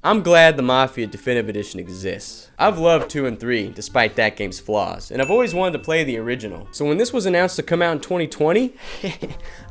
I'm glad the Mafia Definitive Edition exists. I've loved 2 and 3 despite that game's flaws, and I've always wanted to play the original. So when this was announced to come out in 2020,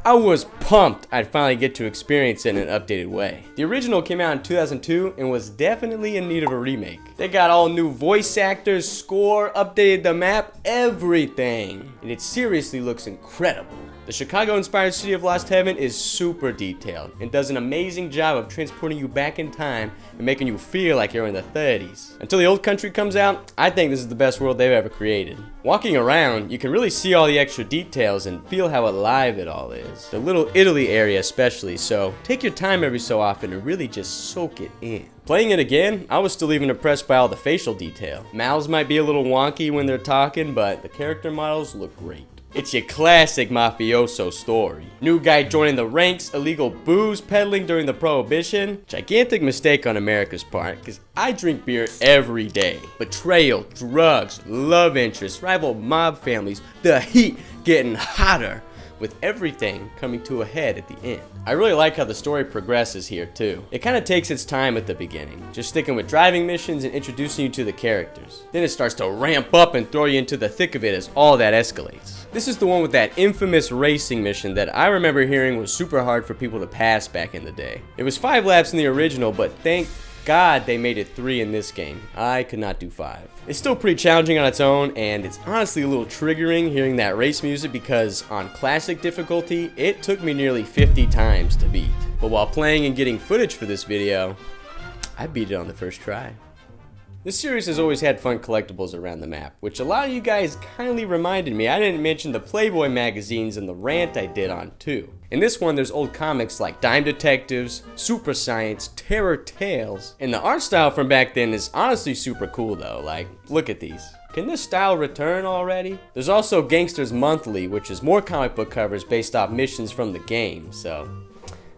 I was pumped I'd finally get to experience it in an updated way. The original came out in 2002 and was definitely in need of a remake. They got all new voice actors, score, updated the map, everything. And it seriously looks incredible. The Chicago-inspired city of Lost Heaven is super detailed and does an amazing job of transporting you back in time and making you feel like you're in the 30s. Until the old country comes out, I think this is the best world they've ever created. Walking around, you can really see all the extra details and feel how alive it all is. The Little Italy area especially, so take your time every so often to really just soak it in. Playing it again, I was still even impressed by all the facial detail. Mouths might be a little wonky when they're talking, but the character models look great. It's your classic mafioso story. New guy joining the ranks, illegal booze peddling during the Prohibition. Gigantic mistake on America's part, because I drink beer every day. Betrayal, drugs, love interests, rival mob families, the heat getting hotter, with everything coming to a head at the end. I really like how the story progresses here too. It kind of takes its time at the beginning, just sticking with driving missions and introducing you to the characters. Then it starts to ramp up and throw you into the thick of it as all that escalates. This is the one with that infamous racing mission that I remember hearing was super hard for people to pass back in the day. It was 5 laps in the original, but thank God they made it 3 in this game. I could not do 5. It's still pretty challenging on its own, and it's honestly a little triggering hearing that race music because on classic difficulty, it took me nearly 50 times to beat. But while playing and getting footage for this video, I beat it on the first try. This series has always had fun collectibles around the map, which a lot of you guys kindly reminded me I didn't mention the Playboy magazines and the rant I did on too. In this one, there's old comics like Dime Detectives, Super Science, Terror Tales, and the art style from back then is honestly super cool though. Like, look at these. Can this style return already? There's also Gangsters Monthly, which is more comic book covers based off missions from the game, so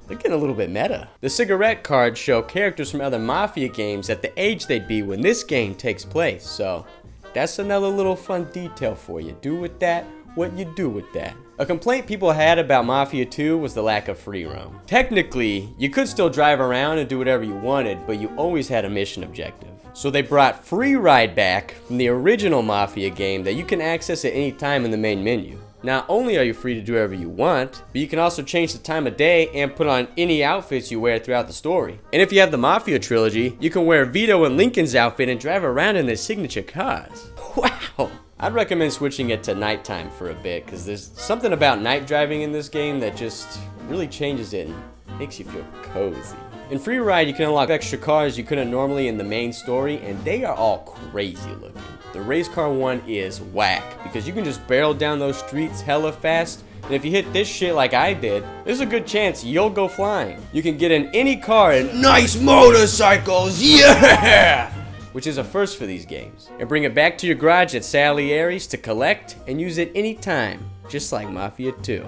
they're getting a little bit meta. The cigarette cards show characters from other Mafia games at the age they'd be when this game takes place, so that's another little fun detail for you. Do with that what you do with that. A complaint people had about Mafia 2 was the lack of free roam. Technically, you could still drive around and do whatever you wanted, but you always had a mission objective. So they brought Free Ride back from the original Mafia game that you can access at any time in the main menu. Not only are you free to do whatever you want, but you can also change the time of day and put on any outfits you wear throughout the story. And if you have the Mafia trilogy, you can wear Vito and Lincoln's outfit and drive around in their signature cars. Wow! I'd recommend switching it to nighttime for a bit, because there's something about night driving in this game that just really changes it and makes you feel cozy. In Free Ride, you can unlock extra cars you couldn't normally in the main story, and they are all crazy looking. The race car one is whack, because you can just barrel down those streets hella fast, and if you hit this shit like I did, there's a good chance you'll go flying. You can get in any car and nice motorcycles, yeah! Which is a first for these games. And bring it back to your garage at Salieri's to collect and use it anytime, just like Mafia 2.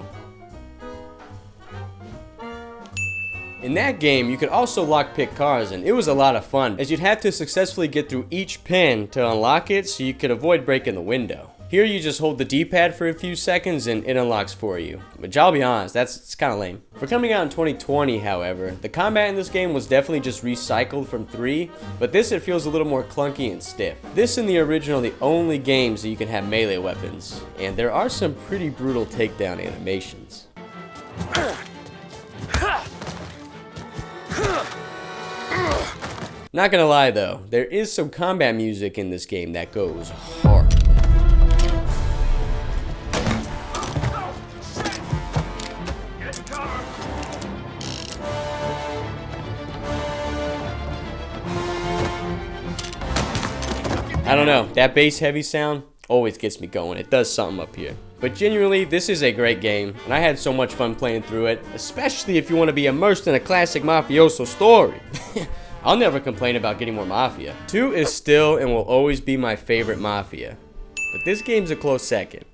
In that game, you could also lockpick cars, and it was a lot of fun, as you'd have to successfully get through each pin to unlock it so you could avoid breaking the window. Here you just hold the D-pad for a few seconds and it unlocks for you. But I'll be honest, it's kind of lame. For coming out in 2020, however, the combat in this game was definitely just recycled from 3, but this it feels a little more clunky and stiff. This and the original are the only games that you can have melee weapons, and there are some pretty brutal takedown animations. Not gonna lie though, there is some combat music in this game that goes hard. I don't know, that bass heavy sound always gets me going. It does something up here. But genuinely, this is a great game, and I had so much fun playing through it, especially if you want to be immersed in a classic mafioso story. I'll never complain about getting more Mafia. 2 is still and will always be my favorite Mafia, but this game's a close second.